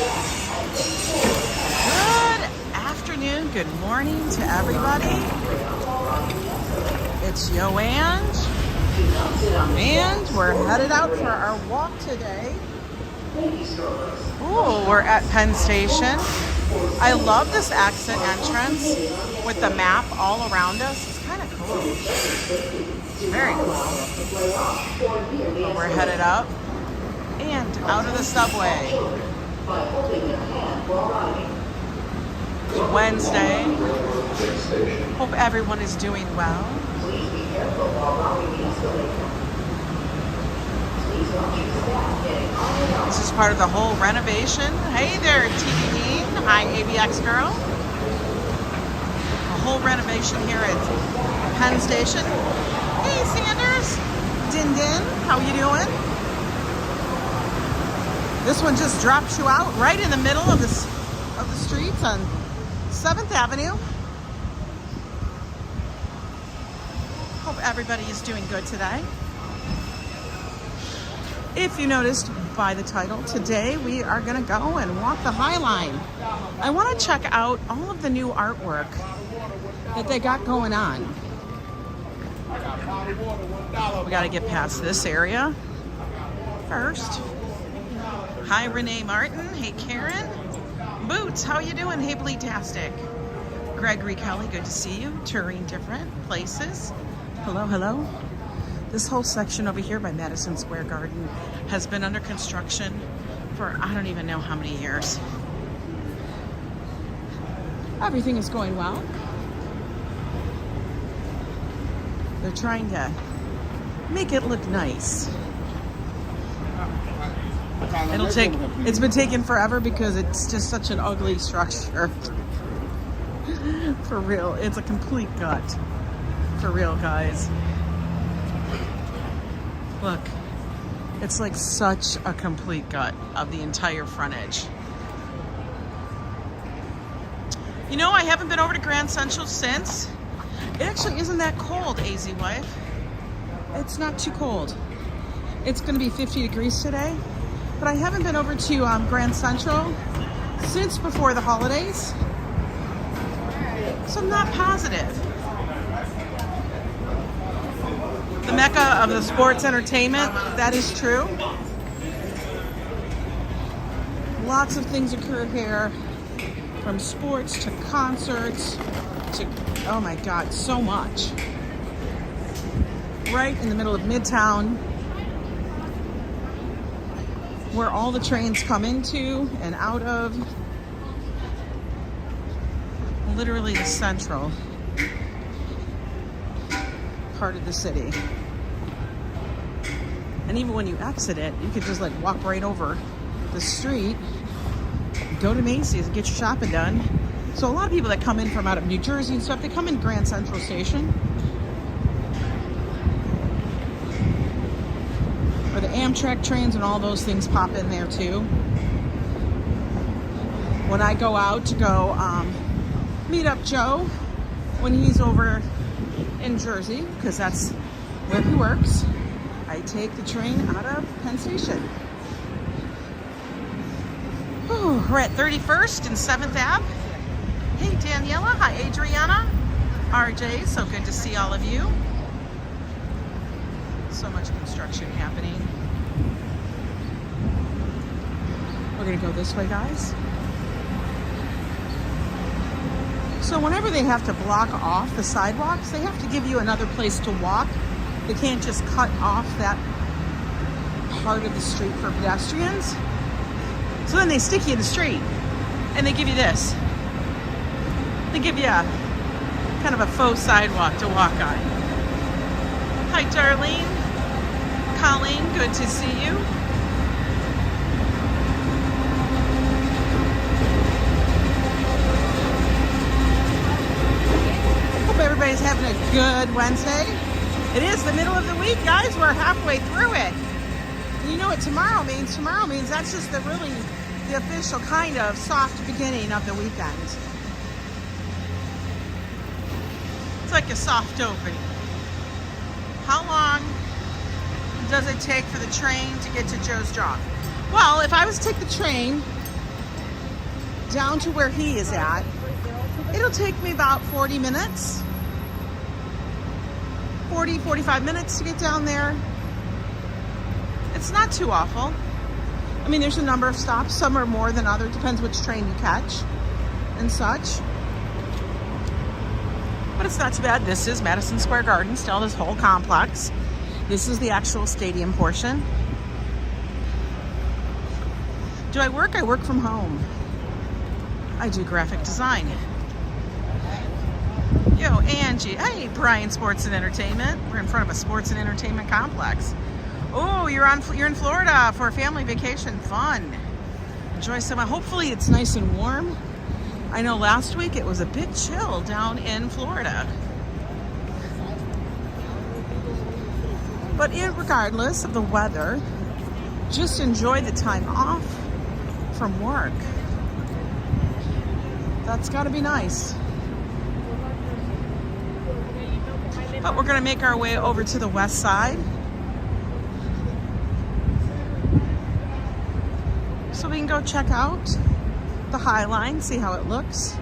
Good afternoon, good morning to everybody. It's YoAngNYC, and we're headed out for our walk today. Ooh, we're at Penn Station. I love this exit entrance with the map all around us. It's kind of cool. It's very cool. But we're headed up and out of the subway. It's Wednesday. Hope everyone is doing well. This is part of the whole renovation. Hey there, TVD. Hi, ABX girl. A whole renovation here at Penn Station. Hey, Sanders. Din Din. How you doing? This one just drops you out right in the middle of the streets on 7th Avenue. Hope everybody is doing good today. If you noticed by the title, today we are going to go and walk the Highline. I want to check out all of the new artwork that they got going on. We got to get past this area first. Hi, Renee Martin. Hey, Karen. Boots, how you doing? Hey, Bleetastic. Gregory Kelly, good to see you. Touring different places. Hello, hello. This whole section over here by Madison Square Garden has been under construction for I don't even know how many years. Everything is going well. They're trying to make it look nice. It's been taking forever because it's just such an ugly structure. For real, it's a complete gut. For real, guys. Look, it's like such a complete gut of the entire frontage. You know, I haven't been over to Grand Central since. It actually isn't that cold, AZ wife. It's not too cold. It's gonna be 50 degrees today, but I haven't been over to Grand Central since before the holidays. So I'm not positive. The mecca of the sports entertainment, that is true. Lots of things occur here, from sports to concerts to, oh my God, so much. Right in the middle of Midtown, where all the trains come into and out of. Literally the central part of the city. And even when you exit it, you could just like walk right over the street, go to Macy's and get your shopping done. So a lot of people that come in from out of New Jersey and stuff, they come in Grand Central Station. Or the Amtrak trains and all those things pop in there too. When I go out to go meet up Joe when he's over in Jersey, because that's where he works, I take the train out of Penn Station. Whew, we're at 31st and 7th Ave. Hey, Daniela. Hi, Adriana. RJ, so good to see all of you. So much construction happening. We're going to go this way, guys. So whenever they have to block off the sidewalks, they have to give you another place to walk. They can't just cut off that part of the street for pedestrians. So then they stick you in the street and they give you this. They give you a kind of a faux sidewalk to walk on. Hi, Darlene. Colleen, good to see you. Everybody's having a good Wednesday. It is the middle of the week, guys. We're halfway through it. And you know what tomorrow means? Tomorrow means that's just the official kind of soft beginning of the weekend. It's like a soft opening. How long does it take for the train to get to Joe's job? Well, if I was to take the train down to where he is at, it'll take me about 40 minutes. 40, 45 minutes to get down there. It's not too awful. I mean, there's a number of stops. Some are more than others. Depends which train you catch and such. But it's not too bad. This is Madison Square Garden, still this whole complex. This is the actual stadium portion. Do I work? I work from home. I do graphic design. Yo, Angie. Hey, Brian Sports and Entertainment. We're in front of a sports and entertainment complex. Oh, you're in Florida for a family vacation. Fun. Enjoy some. Hopefully it's nice and warm. I know last week it was a bit chill down in Florida. But regardless of the weather, just enjoy the time off from work. That's got to be nice. But we're going to make our way over to the west side. So we can go check out the Highline, see how it looks.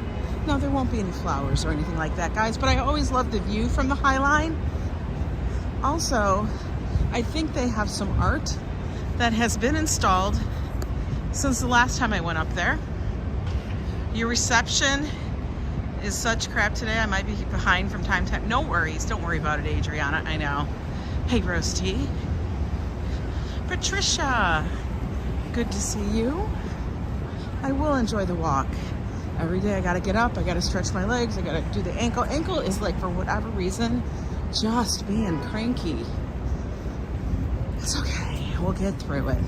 Now, there won't be any flowers or anything like that, guys, but I always love the view from the Highline. Also, I think they have some art that has been installed since the last time I went up there. Your reception is such crap today. I might be behind from time to time. No worries. Don't worry about it, Adriana. I know. Hey, Rose T. Patricia. Good to see you. I will enjoy the walk. Every day I gotta get up. I gotta stretch my legs. I gotta do the ankle. Ankle is like, for whatever reason, just being cranky. It's okay. We'll get through it.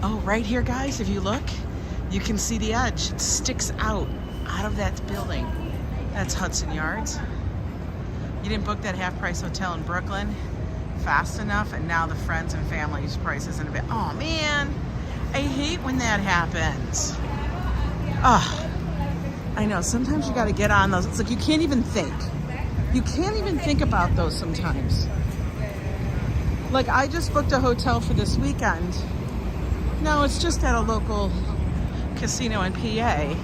Oh, right here, guys, if you look, you can see the edge. It sticks out of that building. That's Hudson Yards. You didn't book that half-price hotel in Brooklyn fast enough, and now the friends and family's price isn't a bit. Oh, man. I hate when that happens. Oh, I know. Sometimes you got to get on those. It's like you can't even think. You can't even think about those sometimes. Like, I just booked a hotel for this weekend. No, it's just at a local casino in PA.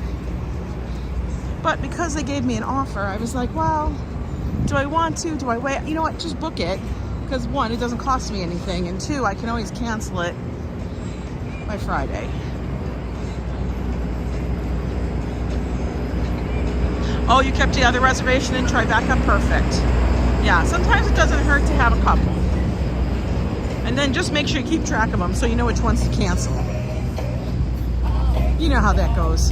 But because they gave me an offer, I was like, well, do I want to? Do I wait? You know what? Just book it. Because one, it doesn't cost me anything. And two, I can always cancel it by Friday. Oh, you kept the other reservation in Tribeca? Perfect. Yeah, sometimes it doesn't hurt to have a couple. And then just make sure you keep track of them so you know which ones to cancel. You know how that goes.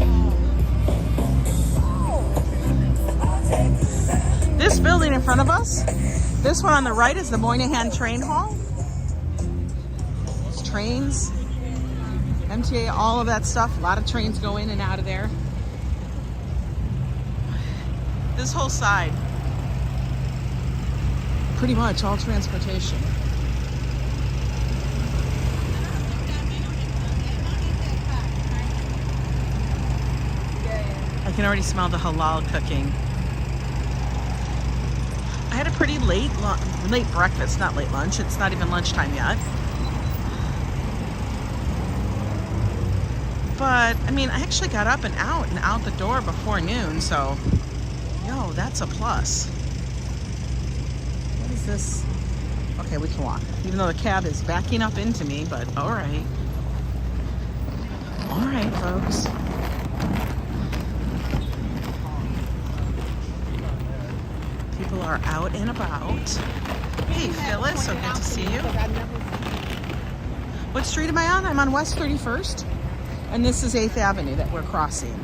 This building in front of us, this one on the right is the Moynihan Train Hall. It's trains, MTA, all of that stuff. A lot of trains go in and out of there. This whole side, pretty much all transportation. I can already smell the halal cooking. I had a pretty late breakfast, not late lunch. It's not even lunchtime yet. But, I mean, I actually got up and out the door before noon, so, yo, that's a plus. What is this? Okay, we can walk. Even though the cab is backing up into me, but all right. All right, folks. People are out and about. Hey, Phyllis, so good to see you. What street am I on? I'm on West 31st, and this is 8th Avenue that we're crossing.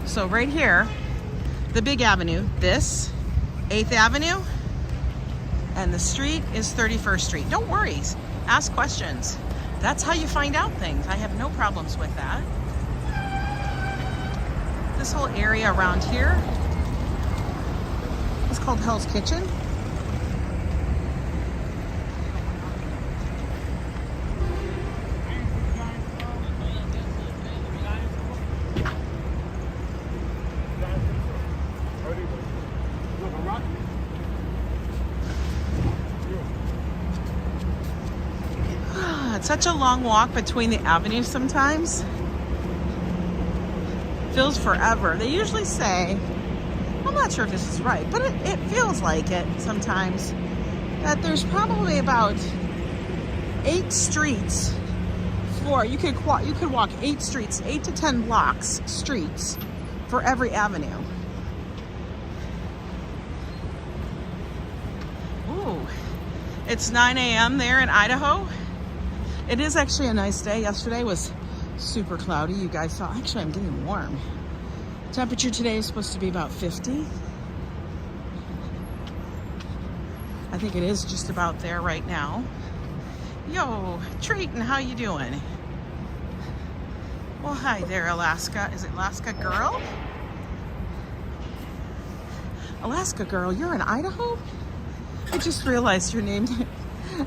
So right here, the big avenue, this, 8th Avenue, and the street is 31st Street. Don't worry, ask questions. That's how you find out things. I have no problems with that. This whole area around here is called Hell's Kitchen. It's such a long walk between the avenues sometimes. feels forever. They usually say, I'm not sure if this is right, but it feels like it sometimes, that there's probably about 8 streets for, you could walk 8 streets, 8 to 10 blocks, streets, for every avenue. Ooh, it's 9 a.m. there in Idaho. It is actually a nice day. Yesterday was super cloudy. You guys saw, actually I'm getting warm. Temperature today is supposed to be about 50. I think it is just about there right now. Yo, Triton, how you doing? Well, hi there, Alaska. Is it Alaska Girl? Alaska Girl, you're in Idaho? I just realized your name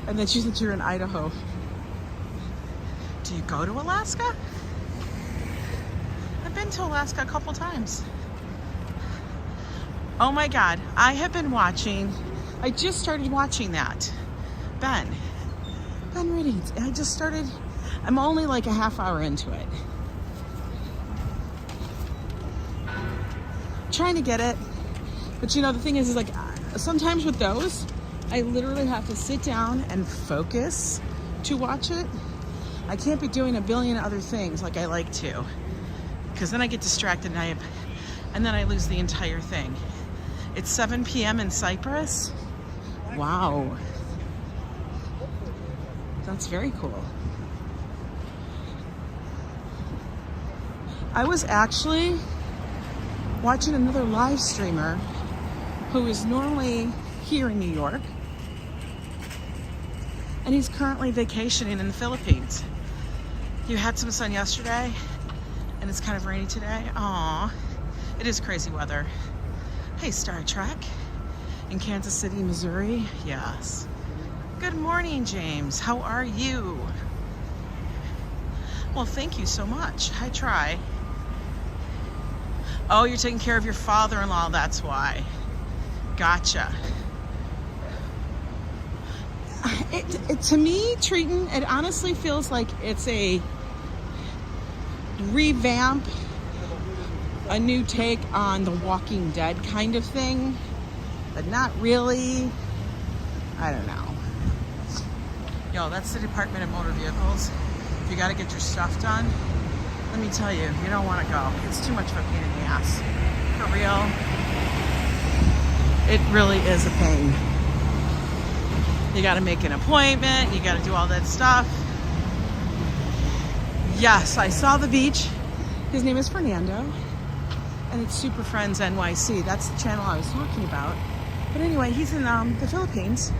and that you said you're in Idaho. Do you go to Alaska? I've been to Alaska a couple times. Oh my God, I have been watching, I just started watching that. Ben Readings. I just started, I'm only like a half hour into it. Trying to get it. But you know, the thing is like, sometimes with those, I literally have to sit down and focus to watch it. I can't be doing a billion other things like I like to, because then I get distracted and then I lose the entire thing. It's 7 p.m. in Cyprus. Wow. That's very cool. I was actually watching another live streamer who is normally here in New York, and he's currently vacationing in the Philippines. You had some sun yesterday, and it's kind of rainy today. Aw, it is crazy weather. Hey, Star Trek in Kansas City, Missouri. Yes. Good morning, James. How are you? Well, thank you so much. I try. Oh, you're taking care of your father-in-law, that's why. Gotcha. To me, Triton, it honestly feels like it's a revamp, a new take on The Walking Dead kind of thing, but not really. I don't know. Yo, that's the Department of Motor Vehicles. If you got to get your stuff done, let me tell you, you don't want to go. It's too much of a pain in the ass. For real. It really is a pain. You got to make an appointment. You got to do all that stuff. Yes, I saw the beach. His name is Fernando. And it's Super Friends NYC. That's the channel I was talking about. But anyway, he's in the Philippines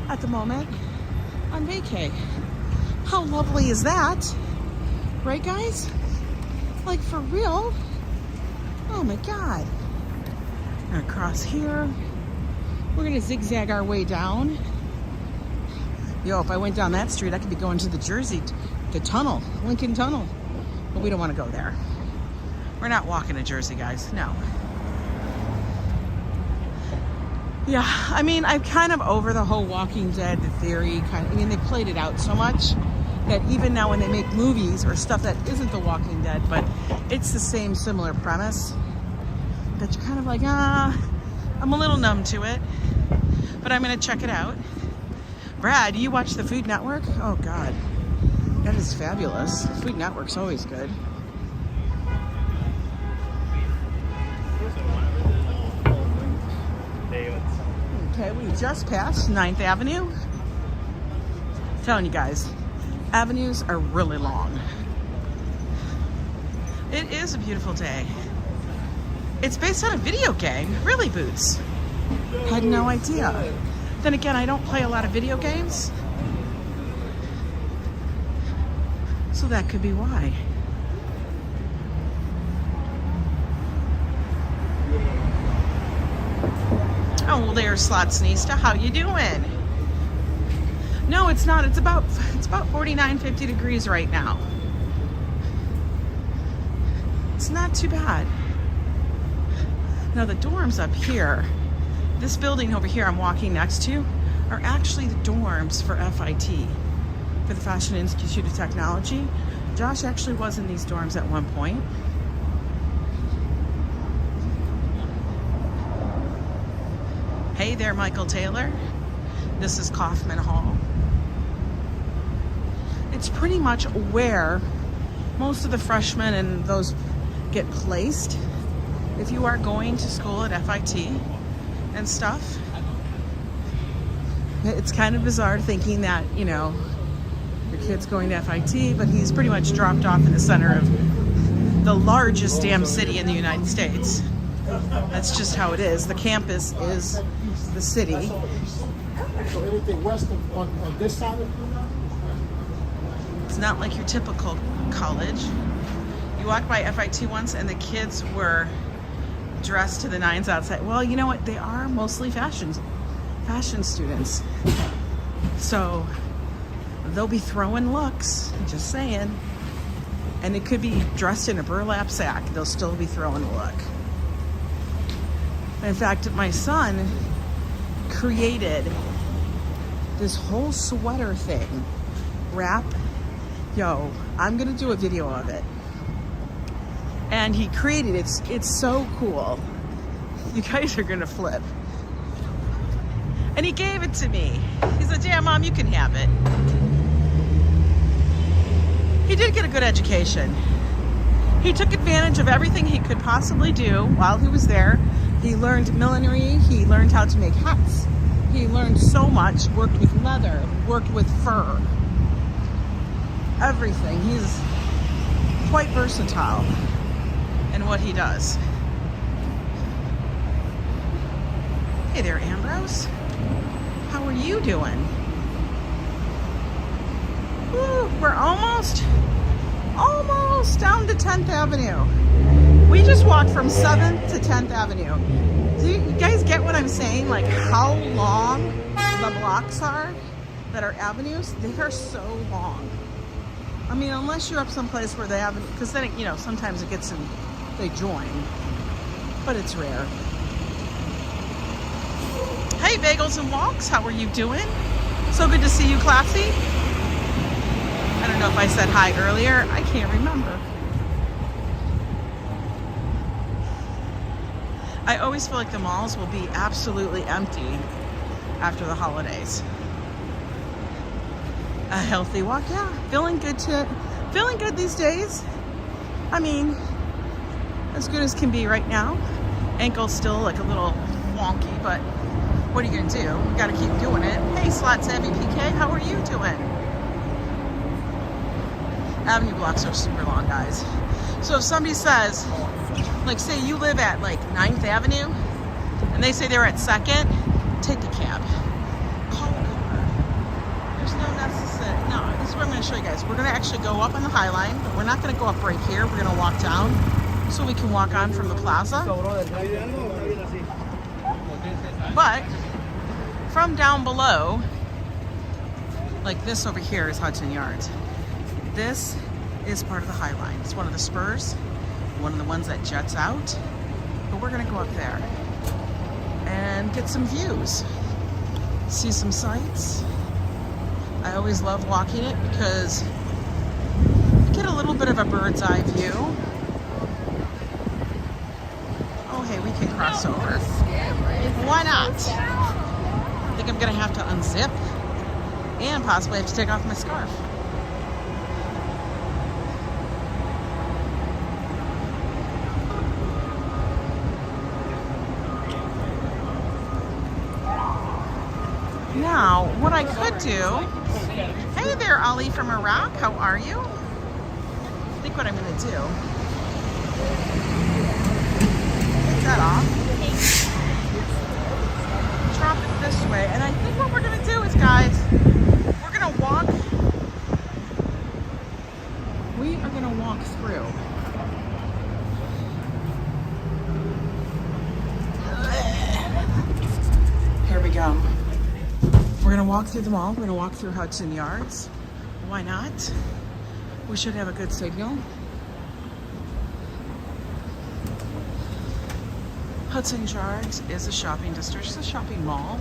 at the moment on vacay. How lovely is that? Right, guys? Like, for real? Oh my God. We're gonna cross here. We're gonna zigzag our way down. Yo, if I went down that street, I could be going to the the tunnel, Lincoln Tunnel. But we don't want to go there. We're not walking to Jersey, guys. No. Yeah, I mean, I'm kind of over the whole Walking Dead theory. I mean, they played it out so much that even now when they make movies or stuff that isn't The Walking Dead, but it's the same similar premise, that you're kind of like, I'm a little numb to it, but I'm going to check it out. Brad, do you watch the Food Network? Oh, God. That is fabulous. Food Network's always good. Okay, we just passed 9th Avenue. I'm telling you guys, avenues are really long. It is a beautiful day. It's based on a video game. Really, Boots? Had no idea. Then again, I don't play a lot of video games, so that could be why. Oh, well, there's Slotsnista. How you doing? No, it's not. It's about 49, 50 degrees right now. It's not too bad. Now the dorms up here, this building over here I'm walking next to, are actually the dorms for FIT, for the Fashion Institute of Technology. Josh actually was in these dorms at one point. Hey there, Michael Taylor. This is Kaufman Hall. It's pretty much where most of the freshmen and those get placed if you are going to school at FIT and stuff. It's kind of bizarre thinking that, you know, your kid's going to FIT, but he's pretty much dropped off in the center of the largest damn city in the United States. That's just how it is. The campus is the city. So anything west on this side of It's not like your typical college. You walked by FIT once and the kids were dressed to the nines outside. Well, you know what? They are mostly fashion students. So they'll be throwing looks, just saying. And it could be dressed in a burlap sack. They'll still be throwing a look. In fact, my son created this whole sweater thing. Wrap. Yo, I'm gonna do a video of it. And he created it. It's so cool. You guys are gonna flip. And he gave it to me. He said, yeah, Mom, you can have it. He did get a good education. He took advantage of everything he could possibly do while he was there. He learned millinery. He learned how to make hats. He learned so much, worked with leather, worked with fur. Everything. He's quite versatile in what he does. Hey there, Ambrose. How are you doing? Woo, we're almost down to 10th Avenue. We just walked from 7th to 10th Avenue. Do you guys get what I'm saying? Like how long the blocks are that are avenues? They are so long. I mean, unless you're up someplace where they haven't, because then, you know, sometimes it gets in, they join, but it's rare. Hey, Bagels and Walks, how are you doing? So good to see you, Classy. I don't know if I said hi earlier. I can't remember. I always feel like the malls will be absolutely empty after the holidays. A healthy walk, yeah. Feeling good these days. I mean, as good as can be right now. Ankle's still like a little wonky, but what are you gonna do? You gotta keep doing it. Hey, Slot Savvy PK, how are you doing? Avenue blocks are super long, guys. So if somebody says, like say you live at like 9th Avenue, and they say they're at 2nd, take a cab. Call a car. There's no necessity. No, this is what I'm gonna show you guys. We're gonna actually go up on the Highline, but we're not gonna go up right here. We're gonna walk down so we can walk on from the plaza. But from down below, like this over here is Hudson Yards. This is part of the Highline. It's one of the spurs, one of the ones that juts out. But we're gonna go up there and get some views, see some sights. I always love walking it because you get a little bit of a bird's eye view. Oh, hey, we can cross over. Why not? I think I'm gonna have to unzip and possibly have to take off my scarf. Now, what I could do, hey there, Ali from Iraq, how are you? I think what I'm gonna do, take that off, drop it this way, and I think what we're gonna do is, guys, we're gonna walk, we are gonna walk through. Here we go. We're gonna walk through the mall. We're gonna walk through Hudson Yards. Why not? We should have a good signal. Hudson Yards is a shopping district. It's a shopping mall.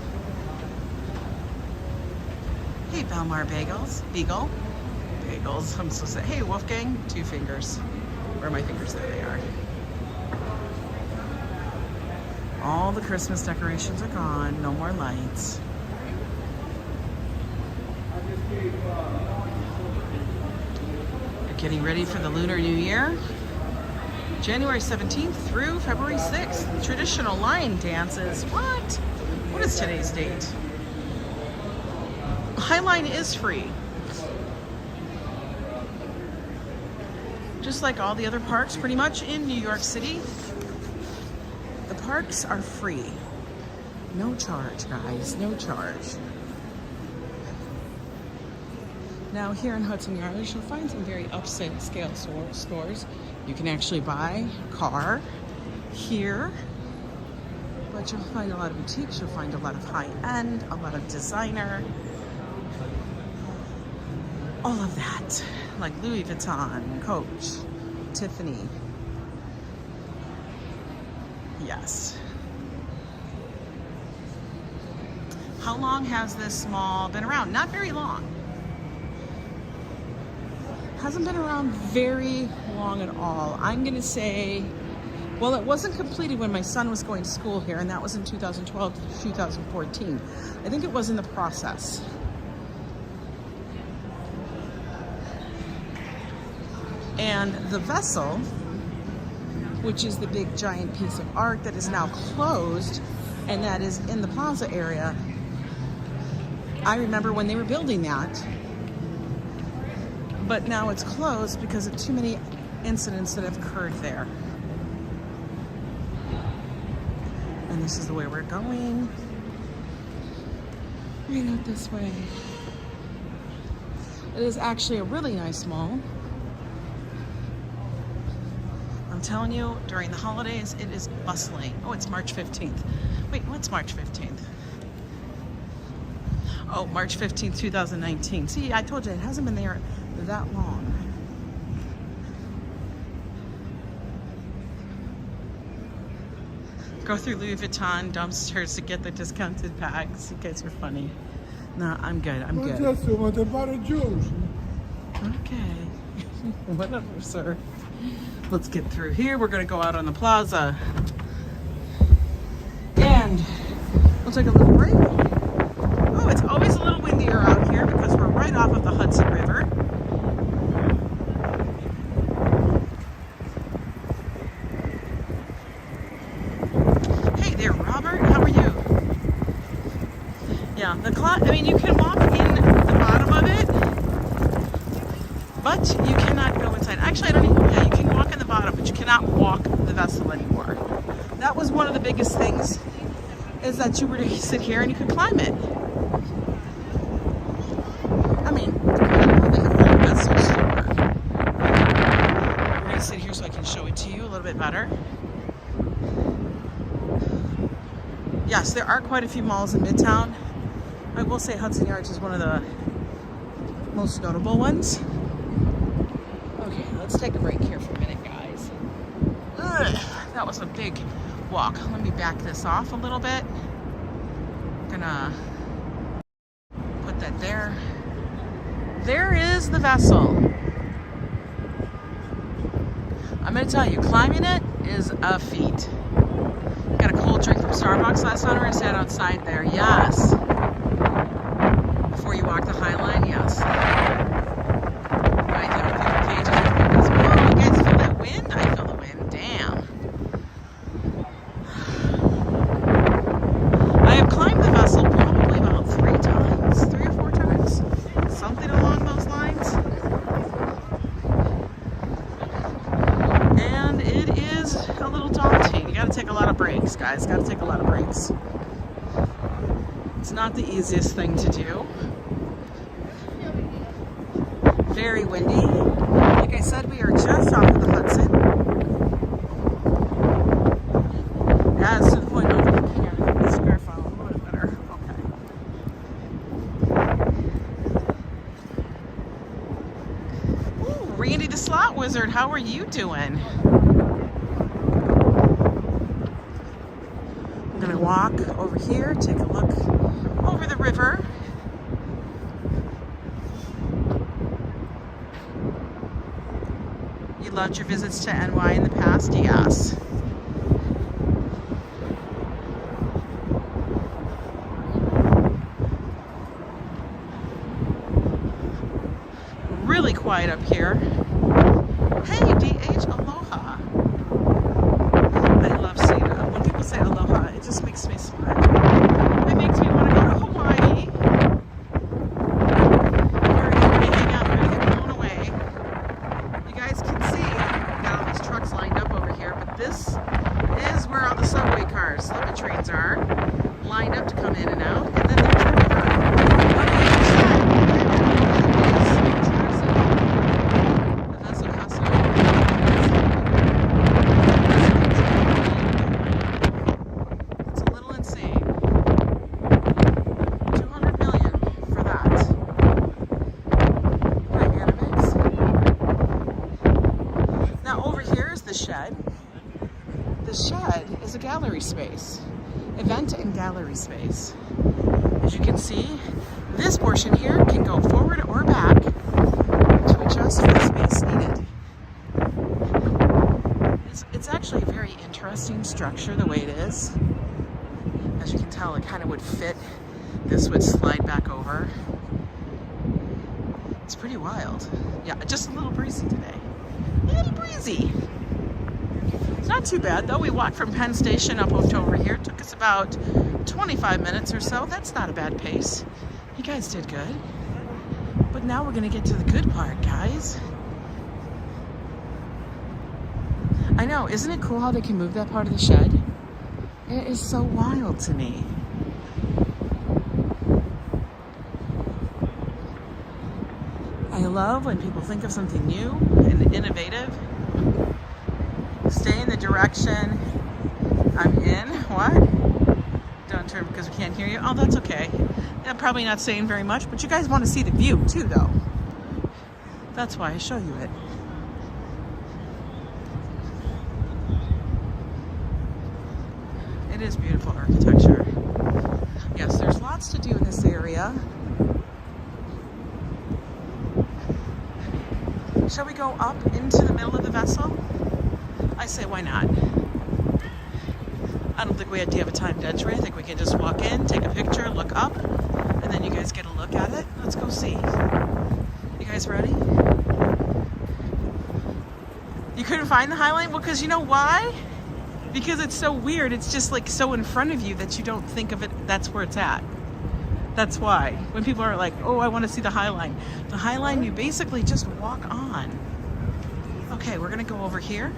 Hey, Belmar Bagels. Beagle. Bagels. I'm so sad. Hey, Wolfgang. 2 fingers. Where are my fingers? There they are. All the Christmas decorations are gone. No more lights. They're getting ready for the Lunar New Year. January 17th through February 6th. Traditional line dances. What? What is today's date? Highline is free. Just like all the other parks pretty much in New York City, the parks are free. No charge, guys, no charge. Now here in Hudson Yards, you'll find some very upscale stores. You can actually buy a car here, but you'll find a lot of boutiques, you'll find a lot of high-end, a lot of designer, all of that, like Louis Vuitton, Coach, Tiffany. Yes. How long has this mall been around? Not very long. Hasn't been around very long at all. I'm gonna say, well, it wasn't completed when my son was going to school here, and that was in 2012 to 2014. I think it was in the process. And the vessel, which is the big giant piece of art that is now closed, and that is in the plaza area, I remember when they were building that, but now it's closed because of too many incidents that have occurred there. And this is the way we're going. Right out this way. It is actually a really nice mall. I'm telling you, during the holidays, it is bustling. Oh, it's March 15th. Wait, what's March 15th? Oh, March 15th, 2019. See, I told you, it hasn't been there that long. Go through Louis Vuitton dumpsters to get the discounted bags. You guys are funny. No, I'm good. I'm good. Okay. Whatever, sir. Let's get through here. We're going to go out on the plaza. And we'll take a little break. Oh, it's always a little windier out here because we're right off of the Hudson River. Hey there, Robert. How are you? Yeah, I mean, you can walk in the bottom of it, but you cannot go inside. Actually, I don't even, yeah, you can walk in the bottom, but you cannot walk the vessel anymore. That was one of the biggest things, is that you were to sit here and you could climb it. I mean, they have all the vessels here. I'm going to sit here so I can show it to you a little bit better. Yes, there are quite a few malls in Midtown. I will say Hudson Yards is one of the most notable ones. Okay, let's take a break here for a minute, guys. Ugh, that was a big walk. Let me back this off a little bit. I'm gonna put that there. There is the vessel. I'm gonna tell you, climbing it is a feat. Got a cold drink from Starbucks last night. We're gonna stand outside there. Yes. Before you walk the Highline, yes. Right there with the cages. Whoa, you guys feel that wind? I feel the wind. Damn. I have climbed the vessel probably about 3 or 4 times. Something along those lines. And it is a little daunting. You gotta take a lot of breaks, guys. Gotta take a lot of breaks. It's not the easiest thing to do. Very windy. Like I said, we are just off of the Hudson. Yeah, it's to the point over here. This square file a little bit better. Okay. Ooh, Randy the Slot Wizard, how are you doing? I'm gonna walk over here, take a look over the river. You loved your visits to NY in the past? Yes. right up here. Hey, DH, aloha. I love Cena. When people say aloha, it just makes me smile. It makes me want to go to Hawaii. We're going to hang out. We're going to get blown away. You guys can see, we've got all these trucks lined up over here, but this is where all the subway cars, subway trains are, lined up to come in and out, and then there's the river. That's what has to be. It's a little insane. 200 million for that. Right, Animix. Now over here is the shed. The shed is a gallery space. Event and gallery space. As you can see, this portion here can go forward or back to adjust for the space needed. It's actually a very interesting structure the way it is. As you can tell, it kind of would fit. This would slide back over. It's pretty wild. Yeah, just a little breezy today. A little breezy. It's not too bad though. We walked from Penn Station up to over here. It took us about 25 minutes or so. That's not a bad pace. You guys did good. But now we're gonna get to the good part, guys. I know, isn't it cool how they can move that part of the shed? It is so wild to me. I love when people think of something new and innovative. Stay in the direction I'm in. What? Don't turn because we can't hear you. Oh, that's okay. I'm probably not saying very much, but you guys want to see the view too, though. That's why I show you it. It is beautiful architecture. Yes, there's lots to do in this area. Shall we go up into the middle of the vessel? I say, why not? I don't think we have to have a timed entry. I think we can just walk in, take a picture, look up, and then you guys get a look at it. Let's go see. You guys ready? You couldn't find the Highline? Well, because you know why? Because it's so weird. It's just like so in front of you that you don't think of it. That's where it's at. That's why. When people are like, oh, I want to see the Highline. The Highline, you basically just walk on. Okay, we're going to go over here.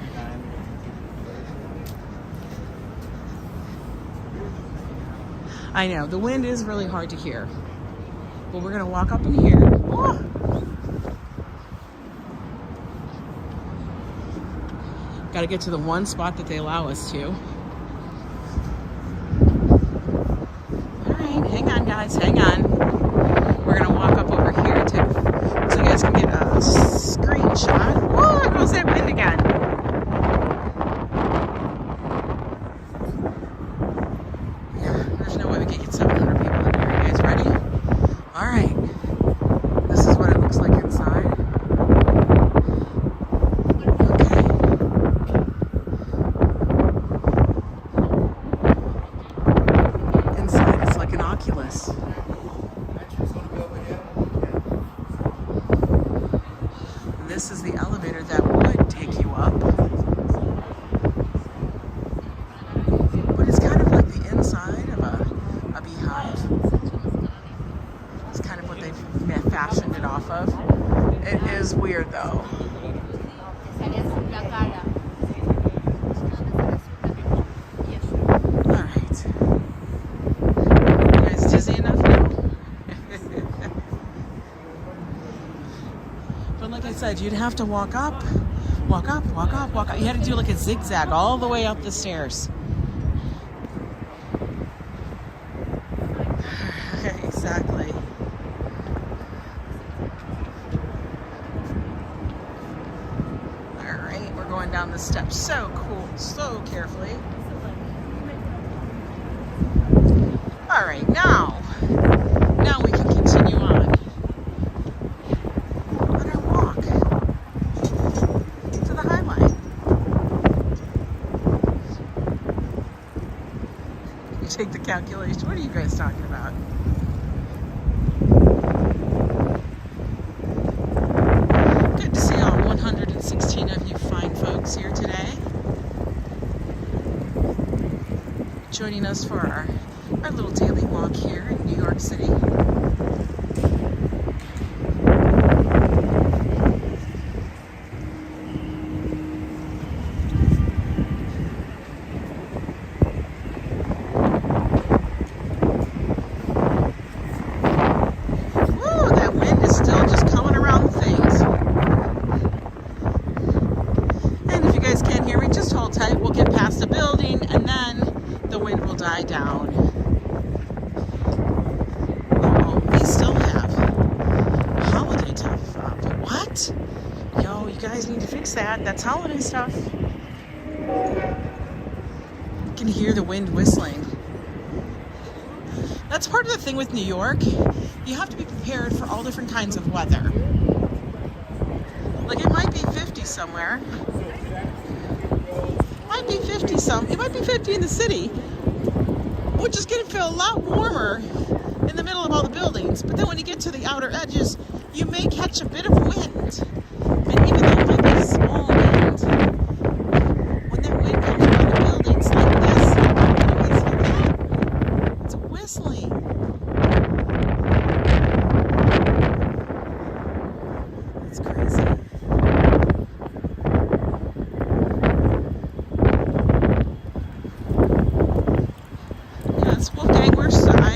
I know, the wind is really hard to hear. But we're going to walk up in here. Oh! Got to get to the one spot that they allow us to. All right, hang on, guys, hang on. We're going to walk up over here so you guys can get a screenshot. Oh, there goes that wind again. Yeah, there's no way we can get 700 people in here. You guys ready? All right. This is what it looks like inside. Okay. Inside, it's like an Oculus. This is the elevator that would take you up. But it's kind of like the inside of a beehive. It's kind of what they've fashioned it off of. It is weird though. Alright. You guys dizzy enough now? But like I said, you'd have to walk up, walk up, walk up, walk up. You had to do like a zigzag all the way up the stairs. Exactly. All right, we're going down the steps. So cool, so carefully. All right, now we can continue on. Take the calculation. What are you guys talking about? dogs here today, joining us for our little daily walk here in New York City. Down. Oh, we still have holiday stuff up. What? Yo, you guys need to fix that. That's holiday stuff. You can hear the wind whistling. That's part of the thing with New York. You have to be prepared for all different kinds of weather. Like it might be 50 somewhere. It might be 50 in the city. Which is going to feel a lot warmer in the middle of all the buildings. But then when you get to the outer edges, you may catch a bit of wind. And even though it might be a small wind, when that wind comes around the buildings like this, it's whistling. It's crazy.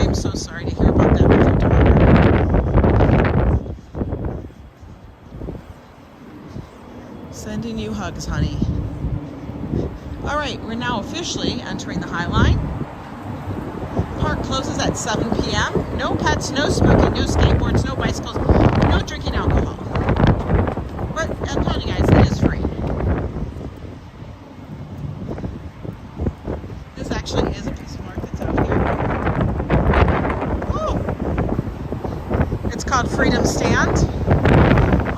I'm so sorry to hear about that with your daughter. Sending you hugs, honey. All right, we're now officially entering the Highline. Park closes at 7 p.m. No pets, no smoking, no skateboards, no bicycles, no drinking alcohol. But I'm telling you guys, it is free. This actually is a piece of art that's out here. It's called Freedom Stand.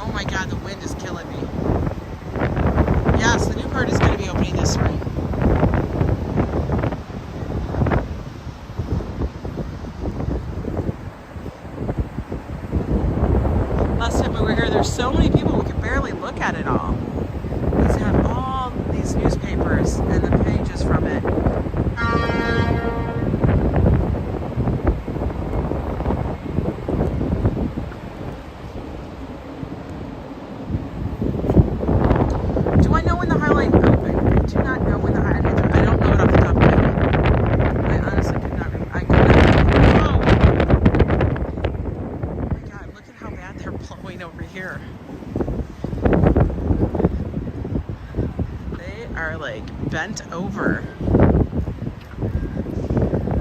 Oh my God, the wind is killing me. Yes, the new part is going to be opening this spring. Last time we were here, there's so many people we could barely look at it all. These have all these newspapers and the pages from it. Over here, they are like bent over.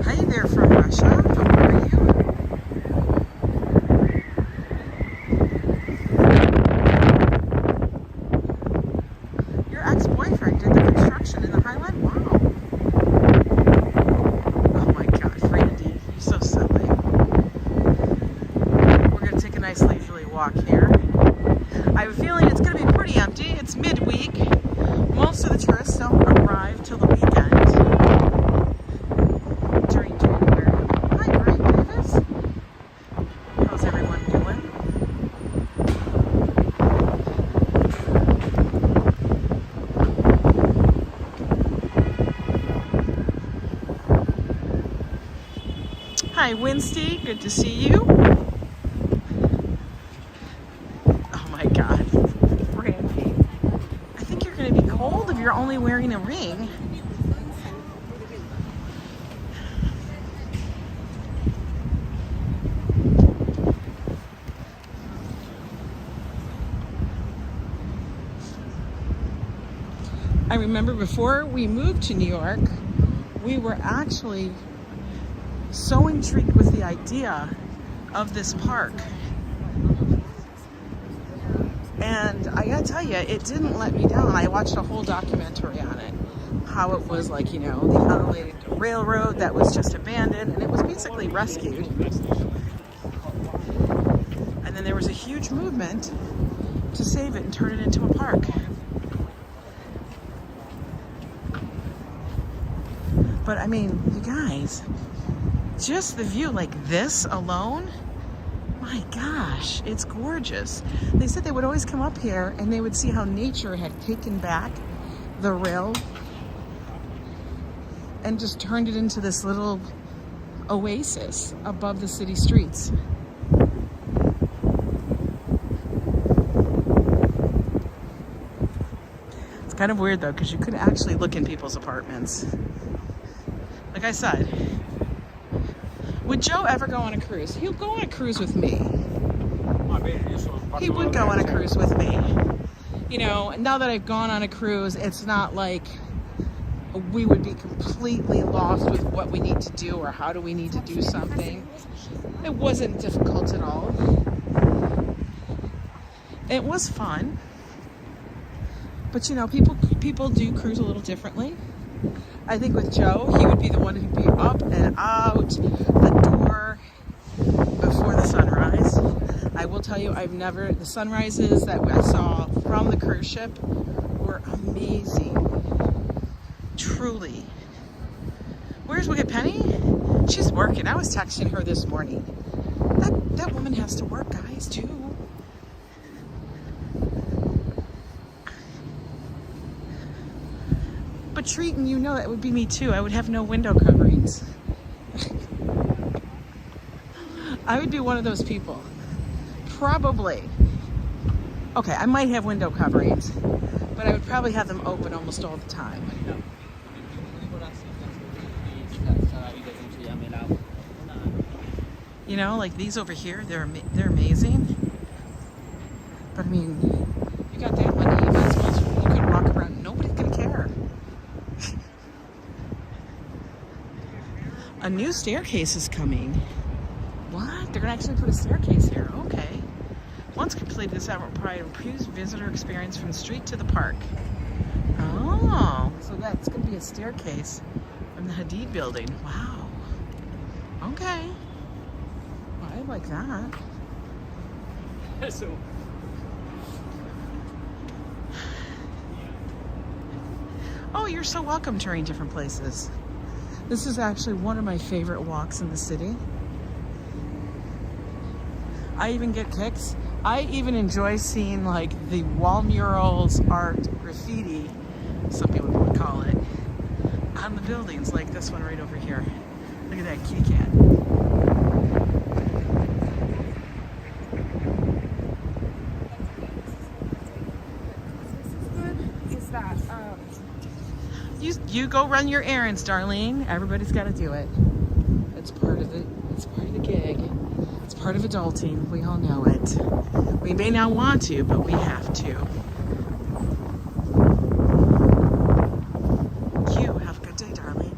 Hi there from Russia. How are you? Your ex-boyfriend did the construction in the Highline? Wow. Oh my God, Randy, you're so silly. We're gonna take a nice leisurely walk here. I have a feeling it's going to be pretty empty. It's midweek. Most of the tourists don't arrive till the weekend during January. Hi, Brian Davis. How's everyone doing? Hi, Winsty. Good to see you. You're only wearing a ring. I remember before we moved to New York, we were actually so intrigued with the idea of this park. And I gotta tell you, it didn't let me down. I watched a whole documentary on it. How it was like, you know, the unrelated railroad that was just abandoned and it was basically rescued. And then there was a huge movement to save it and turn it into a park. But I mean, you guys, just the view like this alone, my gosh, it's gorgeous. They said they would always come up here and they would see how nature had taken back the rail and just turned it into this little oasis above the city streets. It's kind of weird though, because you couldn't actually look in people's apartments. Like I said, would Joe ever go on a cruise? He'll go on a cruise with me. He would go on a cruise with me. You know, now that I've gone on a cruise, it's not like we would be completely lost with what we need to do or how do we need to do something. It wasn't difficult at all. It was fun. But you know, people do cruise a little differently. I think with Joe, he would be the one who'd be up and out the door before the sunrise. I will tell you, the sunrises that I saw from the cruise ship were amazing. Truly. Where's Wicked Penny? She's working. I was texting her this morning. That woman has to work, guys, too. But Treaton, you know that would be me too. I would have no window coverings. I would be one of those people. Probably. Okay, I might have window coverings, but I would probably have them open almost all the time. You know, like these over here, they're amazing. But I mean, you got that money, you might as well, you could walk around, nobody's gonna care. A new staircase is coming. What? They're gonna actually put a staircase here. Okay. Once completed, this hour will provide improved visitor experience from the street to the park. Oh, so that's gonna be a staircase from the Hadid building. Wow. Okay. Well, I like that. So. Oh, you're so welcome touring different places. This is actually one of my favorite walks in the city. I even get kicks. I even enjoy seeing like the wall murals, art, graffiti, some people would call it, on the buildings, like this one right over here. Look at that kitty cat. Is that You go run your errands, darling. Everybody's got to do it. It's part of it. It's part of the gig. It's part of adulting. We all know it. We may not want to, but we have to. You have a good day, darling.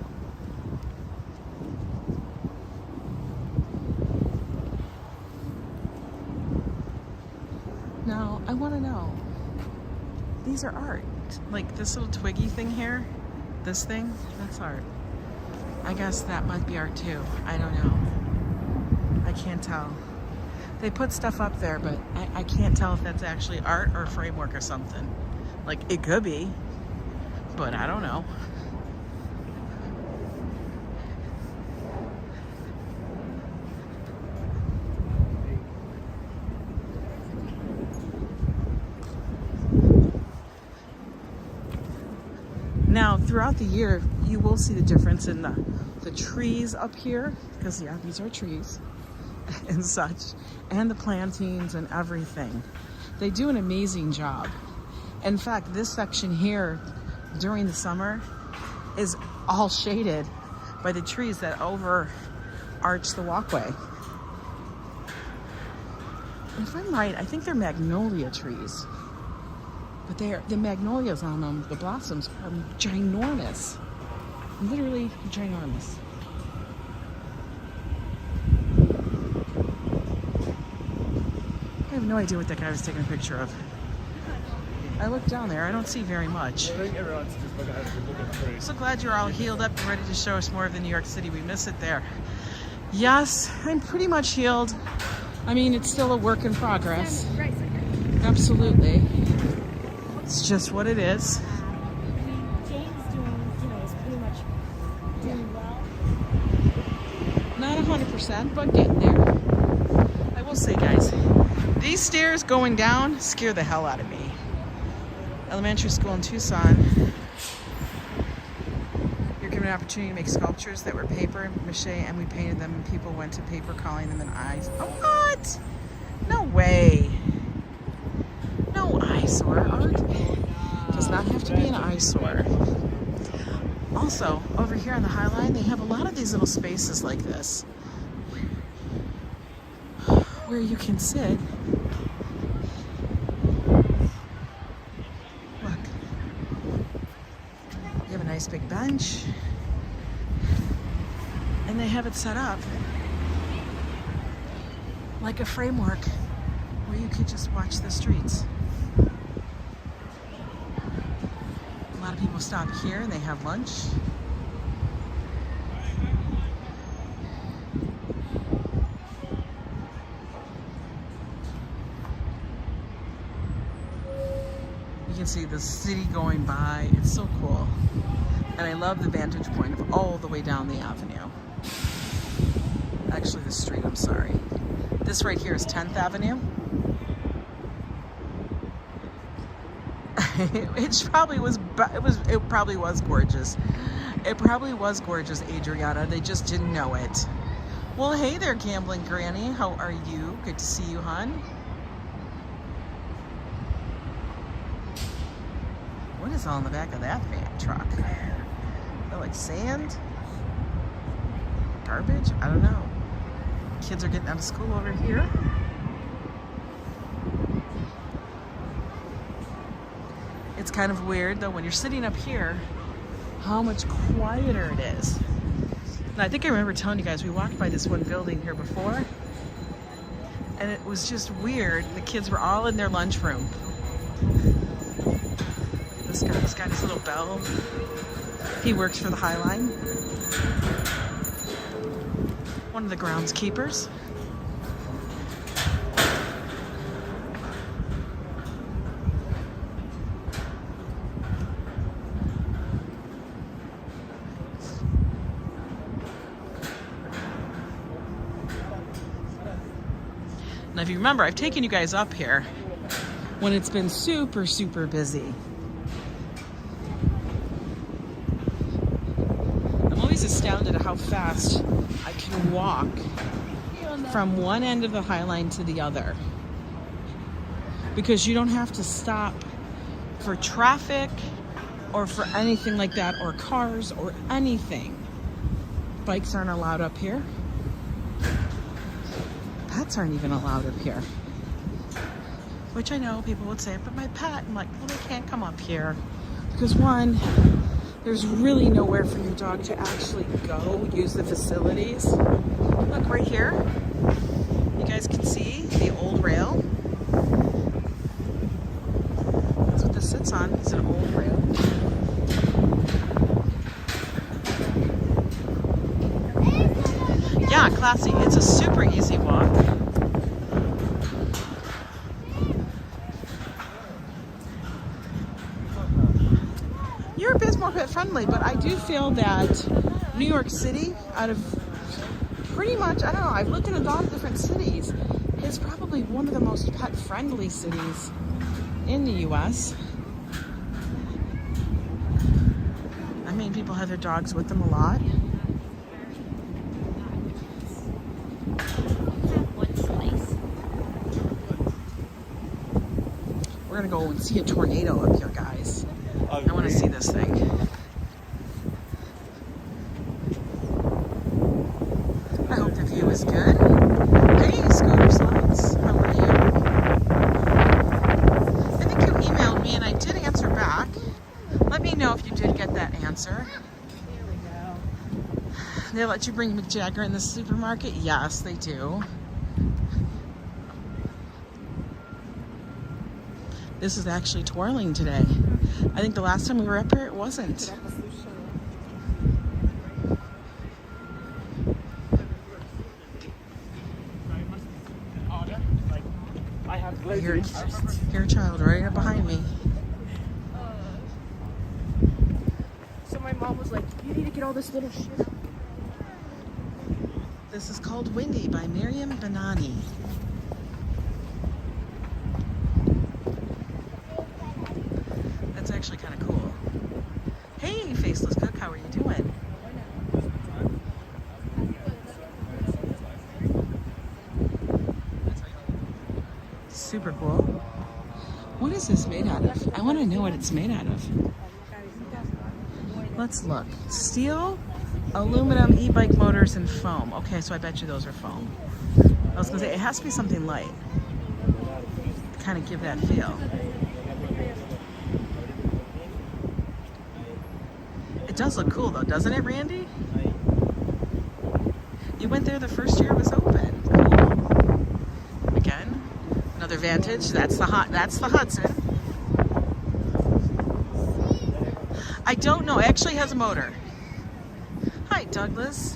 Now, I want to know. These are art. Like this little twiggy thing here. This thing, that's art. I guess that might be art too. I don't know. I can't tell. They put stuff up there, but I can't tell if that's actually art or a framework or something. Like, it could be, but I don't know. Now, throughout the year, you will see the difference in the trees up here, because yeah, these are trees and such, and the plantings and everything. They do an amazing job. In fact, this section here during the summer is all shaded by the trees that arch the walkway. And if I'm right, I think they're magnolia trees. But the magnolias on them, the blossoms are ginormous. Literally ginormous. I have no idea what that guy was taking a picture of. I looked down there, I don't see very much. So glad you're all healed up and ready to show us more of the New York City. We miss it there. Yes, I'm pretty much healed. I mean, it's still a work in progress. Absolutely. It's just what it is. James is pretty much doing well. Not 100%, but getting there. I will say, guys, these stairs going down scare the hell out of me. elementary school in Tucson. You're given an opportunity to make sculptures that were paper mache, and we painted them, and people went to paper calling them an eyes. Oh, what? No way. No eyesore. Art does not have to be an eyesore. Also, over here on the Highline, they have a lot of these little spaces like this where you can sit. Look. You have a nice big bench. And they have it set up like a framework where you could just watch the streets. A lot of people stop here and they have lunch. You can see the city going by. It's so cool. And I love the vantage point of all the way down the avenue. Actually, the street, I'm sorry. This right here is 10th Avenue. It probably was gorgeous. It probably was gorgeous, Adriana. They just didn't know it. Well, hey there, gambling granny. How are you? Good to see you, hon. What is all in the back of that van truck? Is that like sand? Garbage? I don't know. Kids are getting out of school over here. It's kind of weird though when you're sitting up here how much quieter it is. And I think I remember telling you guys we walked by this one building here before and it was just weird. The kids were all in their lunchroom. This guy's got his little bell. He works for the Highline. One of the groundskeepers. Now, if you remember, I've taken you guys up here when it's been super, super busy. I'm always astounded at how fast I can walk from one end of the Highline to the other. Because you don't have to stop for traffic or for anything like that, or cars or anything. Bikes aren't allowed up here. Pets aren't even allowed up here. Which I know people would say, but my pet, I'm like, well, they can't come up here. Because one, there's really nowhere for your dog to actually go use the facilities. Look right here. You guys can see the old rail. That's what this sits on. It's an old rail. Yeah, classy. It's a super easy walk. You're a bit more pet friendly, but I do feel that New York City, out of pretty much, I don't know, I've looked in a lot of different cities, is probably one of the most pet friendly cities in the US. I mean, people have their dogs with them a lot. We're gonna go and see a tornado up here, guys. I want to see this thing. I hope the view is good. Hey, Scooter Slides, how are you? I think you emailed me and I did answer back. Let me know if you did get that answer. There we go. They let you bring Mick Jagger in the supermarket? Yes, they do. This is actually twirling today. I think the last time we were up here, it wasn't. I hear a child right up behind me. So my mom was like, you need to get all this little shit out. This is called Windy by Miriam Benani. Hey, Faceless Cook, how are you doing? Super cool. What is this made out of? I want to know what it's made out of. Let's look. Steel, aluminum, e-bike motors, and foam. Okay, so I bet you those are foam. I was going to say, it has to be something light to kind of give that feel. It does look cool though, doesn't it, Randy? You went there the first year it was open. Cool. Again, another Vantage. That's the Hudson. I don't know. It actually has a motor. Hi, Douglas.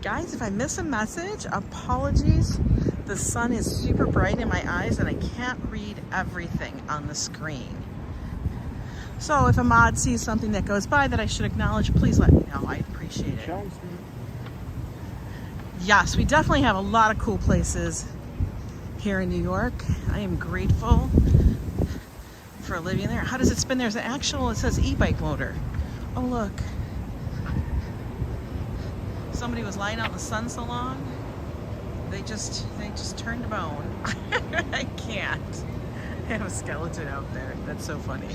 Guys, if I miss a message, apologies. The sun is super bright in my eyes and I can't read everything on the screen. So if a mod sees something that goes by that I should acknowledge, please let me know. I appreciate it. Yes, we definitely have a lot of cool places here in New York. I am grateful for living there. How does it spin? There's an actual, it says e-bike motor. Oh, look. Somebody was lying out in the sun so long, they just turned to bone. I can't. I have a skeleton out there. That's so funny.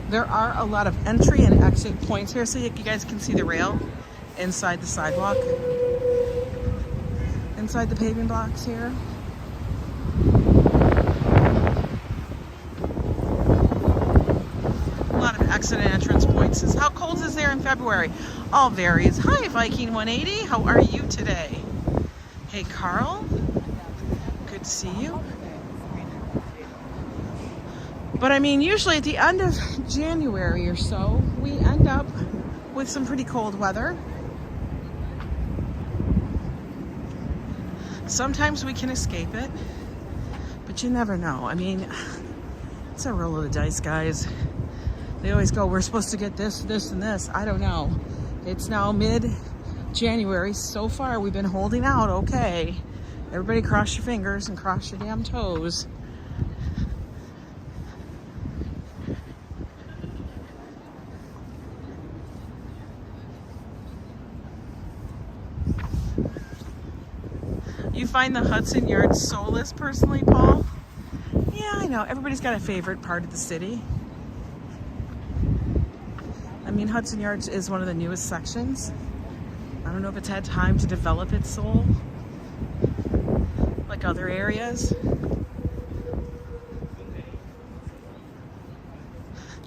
There are a lot of entry and exit points here, so you guys can see the rail inside the sidewalk, inside the paving blocks here. A lot of exit and entrance points. How cold is there in February? All varies. Hi, Viking 180. How are you today? Hey, Carl. Good to see you. But I mean, usually at the end of January or so, we end up with some pretty cold weather. Sometimes we can escape it, but you never know. I mean, it's a roll of the dice, guys. They always go, we're supposed to get this, this, and this. I don't know. It's now mid-January. So far, we've been holding out okay. Everybody cross your fingers and cross your damn toes. You find the Hudson Yards soulless personally, Paul? Yeah, I know. Everybody's got a favorite part of the city. I mean, Hudson Yards is one of the newest sections. I don't know if it's had time to develop its soul like other areas.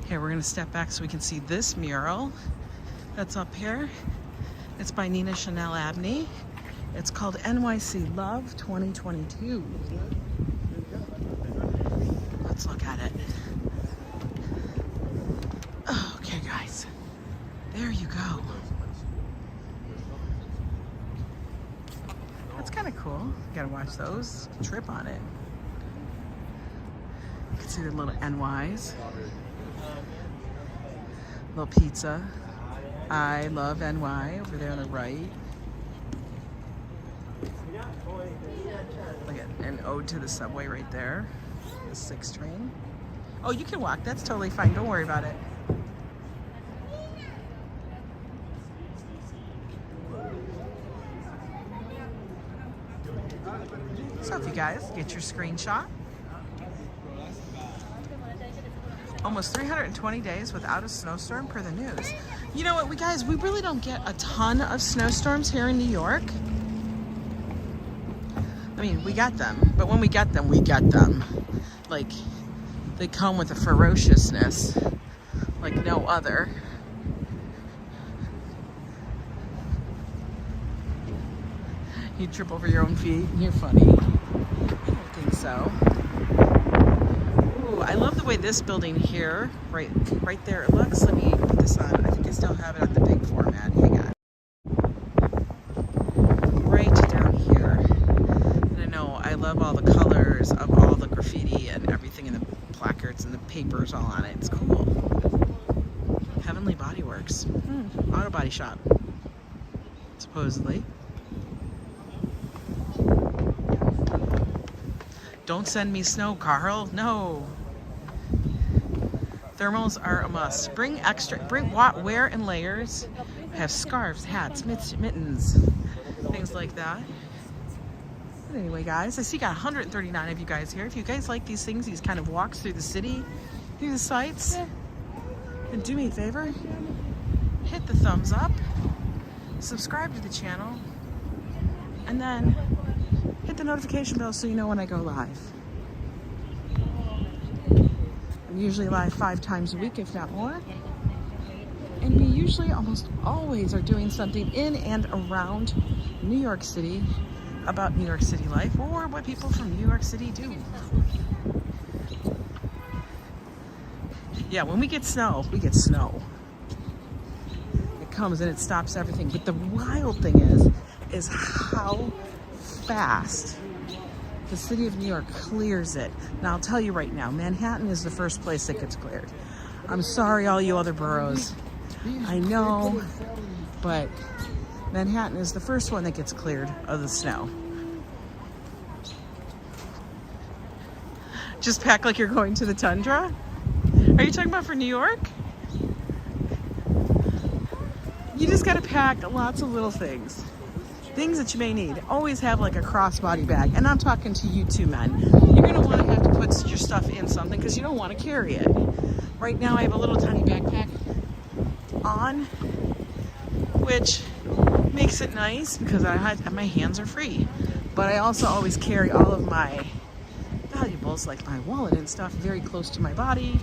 Here, we're going to step back so we can see this mural that's up here. It's by Nina Chanel Abney. It's called NYC Love 2022. Let's look at it. Oh, okay, guys. There you go. That's kind of cool. You gotta watch those. Trip on it. You can see the little NYs. Little pizza. I love NY over there on the right. Look at an ode to the subway right there. The 6 train. Oh, you can walk. That's totally fine. Don't worry about it. So if you guys get your screenshot. Almost 320 days without a snowstorm per the news. You know what, we really don't get a ton of snowstorms here in New York. I mean, we get them, but when we get them, we get them. Like, they come with a ferociousness like no other. You trip over your own feet, you're funny. I don't think so. Ooh, I love the way way this building here, right there it looks. Let me put this on. I think I still have it on the big format. Hang on. Right down here. And I know I love all the colors of all the graffiti and everything and the placards and the papers all on it. It's cool. Heavenly Body Works. Auto body shop. Supposedly. Don't send me snow, Carl. No. Thermals are a must. Bring wear in layers. I have scarves, hats, mittens, things like that. But anyway, guys, I see got 139 of you guys here. If you guys like these things, these kind of walks through the city, through the sites, then do me a favor, hit the thumbs up, subscribe to the channel, and then hit the notification bell so you know when I go live. I'm usually live 5 times a week, if not more. And we usually almost always are doing something in and around New York City about New York City life or what people from New York City do. Yeah, when we get snow, we get snow. It comes and it stops everything. But the wild thing is how fast the city of New York clears it. Now, I'll tell you right now, Manhattan is the first place that gets cleared. I'm sorry, all you other boroughs. I know, but Manhattan is the first one that gets cleared of the snow. Just pack like you're going to the tundra? Are you talking about for New York? You just gotta pack lots of little things. Things that you may need. Always have like a crossbody bag. And I'm talking to you two men. You're gonna wanna have to put your stuff in something because you don't wanna carry it. Right now I have a little tiny backpack on, which makes it nice because my hands are free. But I also always carry all of my valuables, like my wallet and stuff, very close to my body.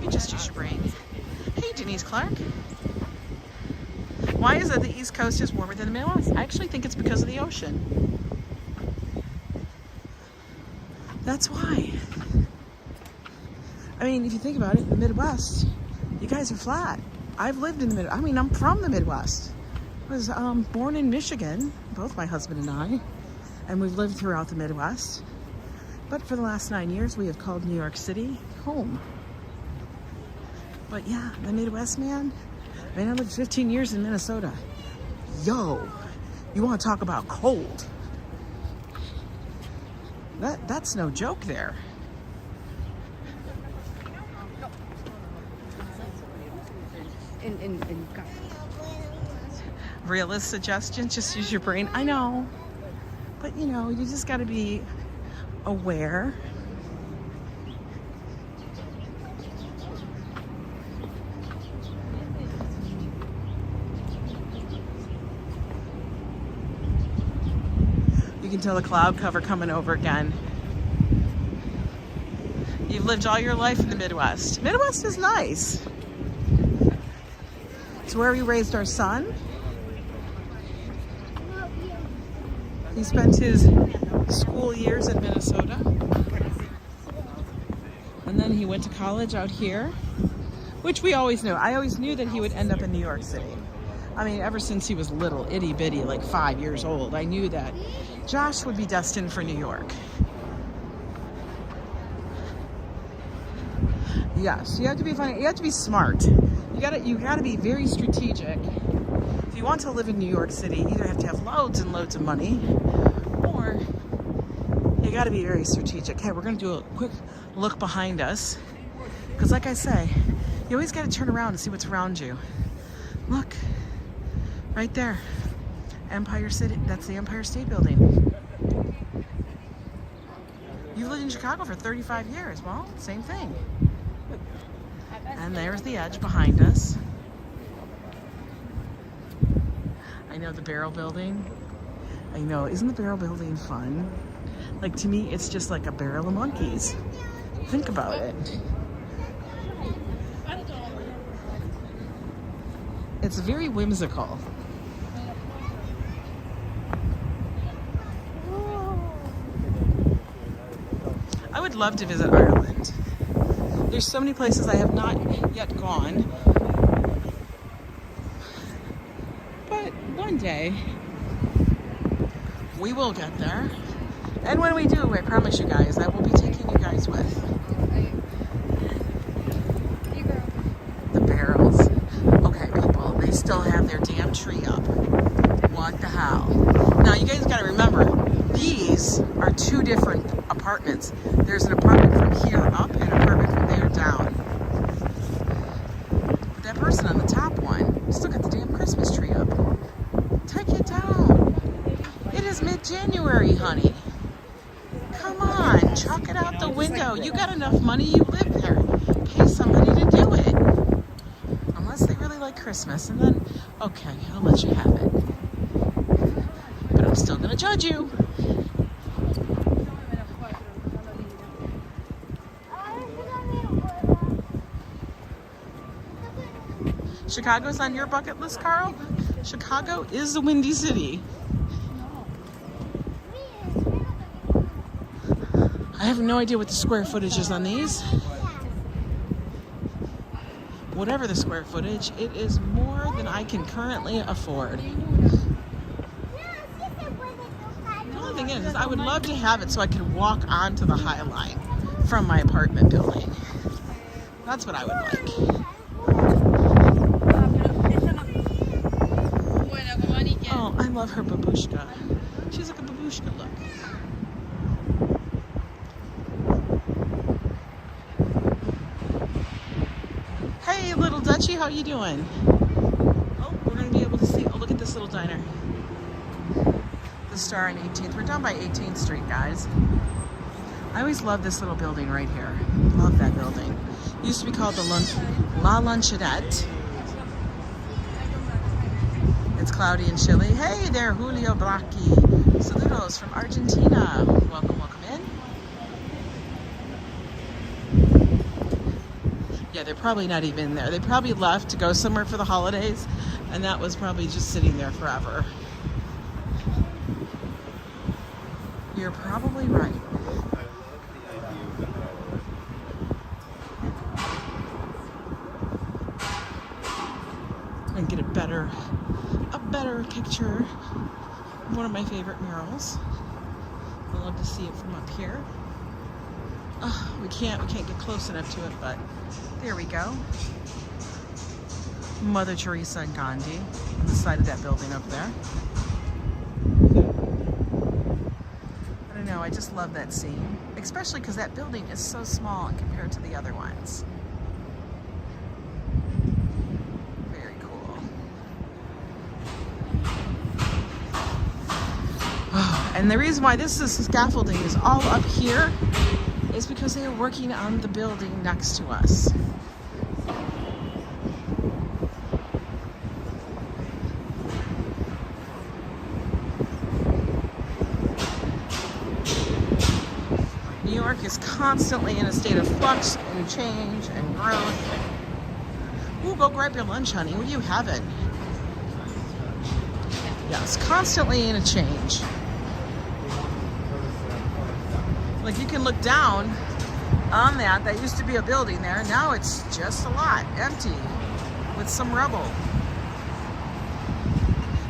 You just use your brain. Hey, Denise Clark. Why is it the East Coast is warmer than the Midwest? I actually think it's because of the ocean. That's why. I mean, if you think about it, the Midwest, you guys are flat. I've lived in the Midwest. I mean, I'm from the Midwest. I was born in Michigan, both my husband and I, and we've lived throughout the Midwest. But for the last 9 years, we have called New York City home. But yeah, the Midwest, man. I mean, I lived 15 years in Minnesota. Yo, you want to talk about cold? That's no joke there. Realist suggestions, just use your brain. I know, but you know, you just got to be aware. You can tell the cloud cover coming over again. You've lived all your life in the Midwest. Midwest is nice. It's where we raised our son. He spent his school years in Minnesota. And then he went to college out here, which we always knew. I always knew that he would end up in New York City. I mean, ever since he was little, itty bitty, like 5 years old, I knew that Josh would be destined for New York. Yes, you have to be funny. You have to be smart. You gotta be very strategic. If you want to live in New York City, you either have to have loads and loads of money, or you gotta be very strategic. Hey, we're gonna do a quick look behind us, because like I say, you always gotta turn around and see what's around you. Look, right there, Empire City. That's the Empire State Building. You lived in Chicago for 35 years. Well, same thing. And there's the edge behind us. I know the Barrel Building. I know, isn't the Barrel Building fun? Like, to me, it's just like a barrel of monkeys. Think about it. It's very whimsical. I would love to visit Ireland. There's so many places I have not yet gone. But one day, we will get there. And when we do, I promise you guys, I will be taking you guys with. The barrels. Okay, people, they still have their damn tree up. What the hell? Now, you guys gotta remember, these are two different apartments. There's an apartment from here up and an apartment from there down. But that person on the top one still got the damn Christmas tree up. Take it down. It is mid-January, honey. Come on, chuck it out the window. You got enough money, you live there. Pay somebody to do it. Unless they really like Christmas, and then, okay, I'll let you have it. But I'm still gonna judge you. Chicago's on your bucket list, Carl? Chicago is the Windy City. I have no idea what the square footage is on these. Whatever the square footage, it is more than I can currently afford. The only thing is I would love to have it so I could walk onto the Highline from my apartment building. That's what I would like. Oh, I love her babushka. She's like a babushka look. Hey, little Dutchie, how you doing? Oh, we're gonna be able to see. Oh, look at this little diner. The Star on 18th. We're down by 18th Street, guys. I always love this little building right here. Love that building. It used to be called the La Lunchette. It's cloudy and chilly. Hey there, Julio Blackie. Saludos from Argentina. Welcome, welcome in. Yeah, they're probably not even there. They probably left to go somewhere for the holidays, and that was probably just sitting there forever. You're probably right. And get a better picture of one of my favorite murals. I love to see it from up here. Oh, we can't get close enough to it, but there we go. Mother Teresa and Gandhi on the side of that building up there. I don't know, I just love that scene, especially because that building is so small compared to the other ones. Very cool. Oh, and the reason why this scaffolding is all up here is because they are working on the building next to us. New York is constantly in a state of flux and change and growth. Ooh, go grab your lunch, honey. What are you having? Yes, constantly in a change. Like, you can look down on that. That used to be a building there. Now it's just a lot, empty, with some rubble.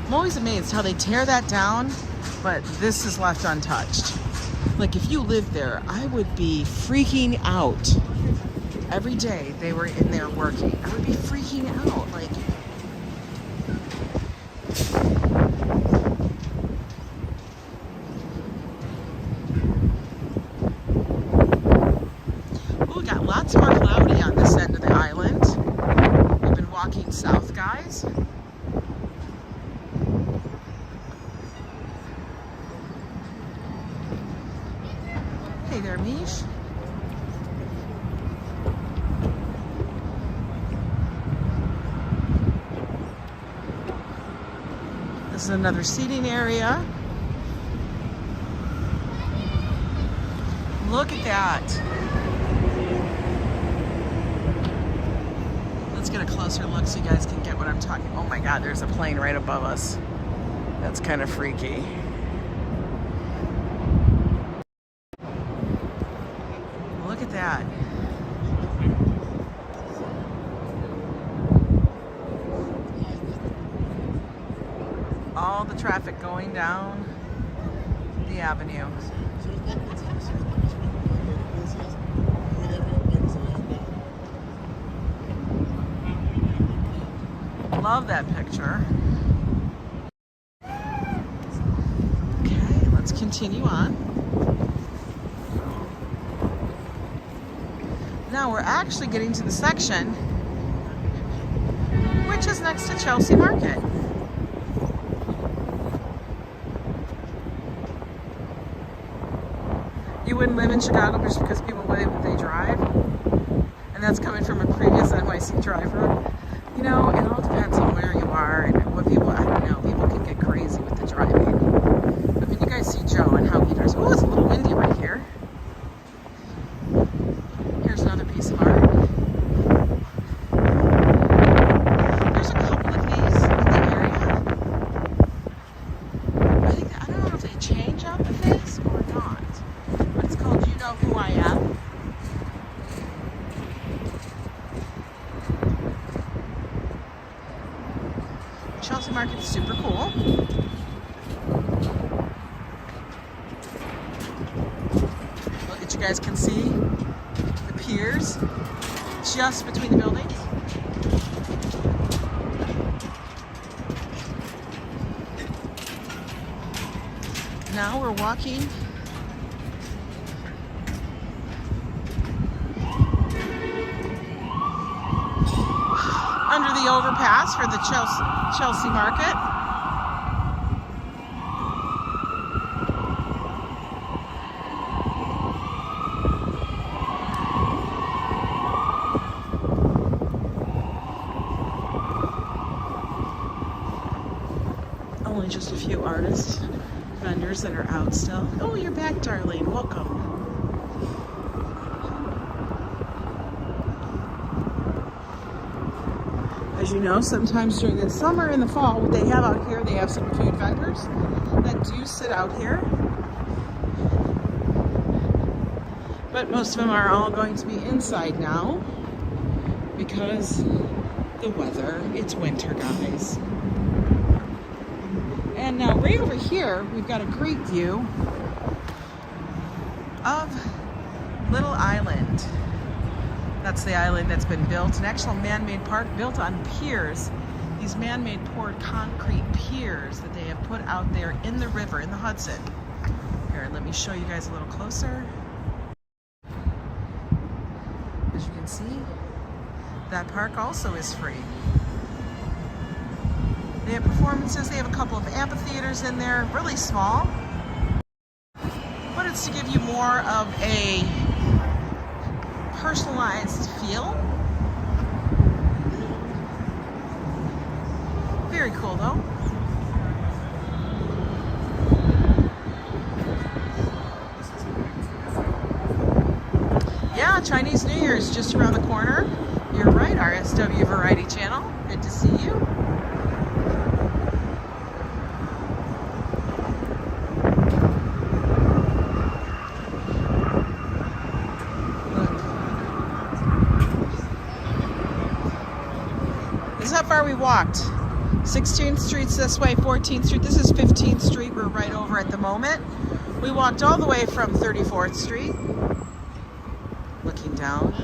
I'm always amazed how they tear that down, but this is left untouched. Like, if you lived there, I would be freaking out. Every day they were in there working, I would be freaking out. Like, lots more cloudy on this end of the island. We've been walking south, guys. Hey there, Mish. This is another seating area. Look at that. Let's get a closer look so you guys can get what I'm talking about. Oh my God, there's a plane right above us. That's kind of freaky. Look at that. traffic going down the avenue. So it's not the taxi, it's not the busiest. Everything's like that. Love that picture. Okay, let's continue on. Now we're actually getting to the section which is next to Chelsea Market. You wouldn't live in Chicago just because people believe that they drive, and that's coming from a previous NYC driver. You know, it all depends on where you are and what people, I don't know, people can get crazy with the driving. I mean, you guys see Joe and how he drives. Oh, it's a little windy right here. Here's another piece of art. There's a couple of these in the area. I don't know if they change up the face or not, but it's called You Know Who I Am. Chelsea Market is super cool. Look at, you guys can see the piers just between the buildings. Now we're walking under the overpass for the Chelsea Market. Only just a few artists, vendors that are out still. Oh, you're back, darling. Welcome. As you know, sometimes during the summer and the fall, what they have out here, they have some food vendors that do sit out here. But most of them are all going to be inside now because the weather, it's winter, guys. And now right over here, we've got a great view of Little Island. That's the island that's been built, an actual man-made park built on piers. These man-made poured concrete piers that they have put out there in the river, in the Hudson. Here, let me show you guys a little closer. As you can see, that park also is free. They have performances, they have a couple of amphitheaters in there, really small. But it's to give you more of a personalized feel. Very cool though. Yeah, Chinese New Year is just around the corner. You're right, RSW Variety Channel. Good to see you. This is how far we walked. 16th Street's this way, 14th Street. This is 15th Street. We're right over at the moment. We walked all the way from 34th Street. Looking down.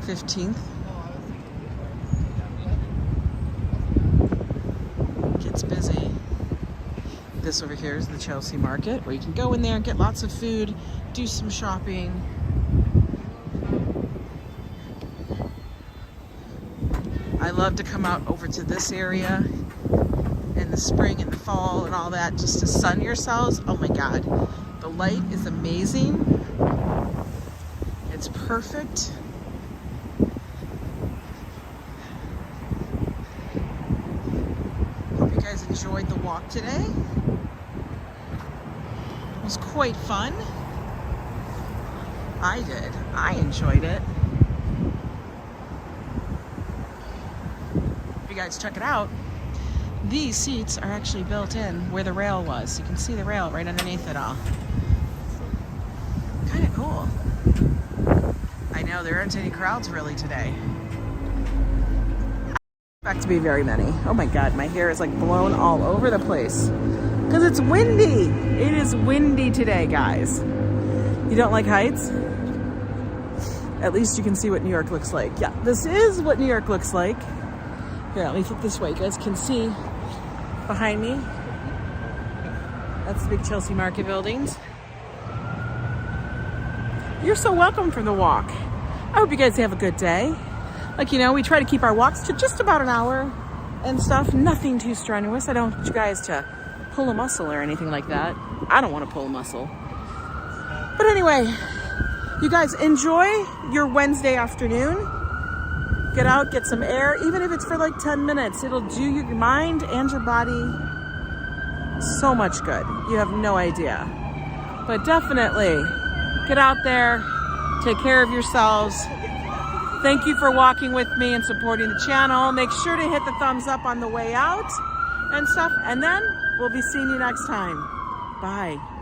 15th. Gets busy. This over here is the Chelsea Market, where you can go in there and get lots of food, do some shopping. I love to come out over to this area in the spring and the fall and all that, just to sun yourselves. Oh my God, the light is amazing. It's perfect. Hope you guys enjoyed the walk today. It was quite fun. I did. I enjoyed it. Guys, check it out. These seats are actually built in where the rail was. You can see the rail right underneath it all. Kind of cool. I know there aren't any crowds really today. Expect to be very many. Oh my God, my hair is like blown all over the place because it's windy. It is windy today, guys. You don't like heights? At least you can see what New York looks like. Yeah, this is what New York looks like. Here, let me flip this way. You guys can see behind me. That's the big Chelsea Market buildings. You're so welcome for the walk. I hope you guys have a good day. Like, you know, we try to keep our walks to just about an hour and stuff. Nothing too strenuous. I don't want you guys to pull a muscle or anything like that. I don't want to pull a muscle. But anyway, you guys enjoy your Wednesday afternoon. Get out, get some air, even if it's for like 10 minutes. It'll do your mind and your body so much good. You have no idea. But definitely get out there, take care of yourselves. Thank you for walking with me and supporting the channel. Make sure to hit the thumbs up on the way out and stuff. And then we'll be seeing you next time. Bye.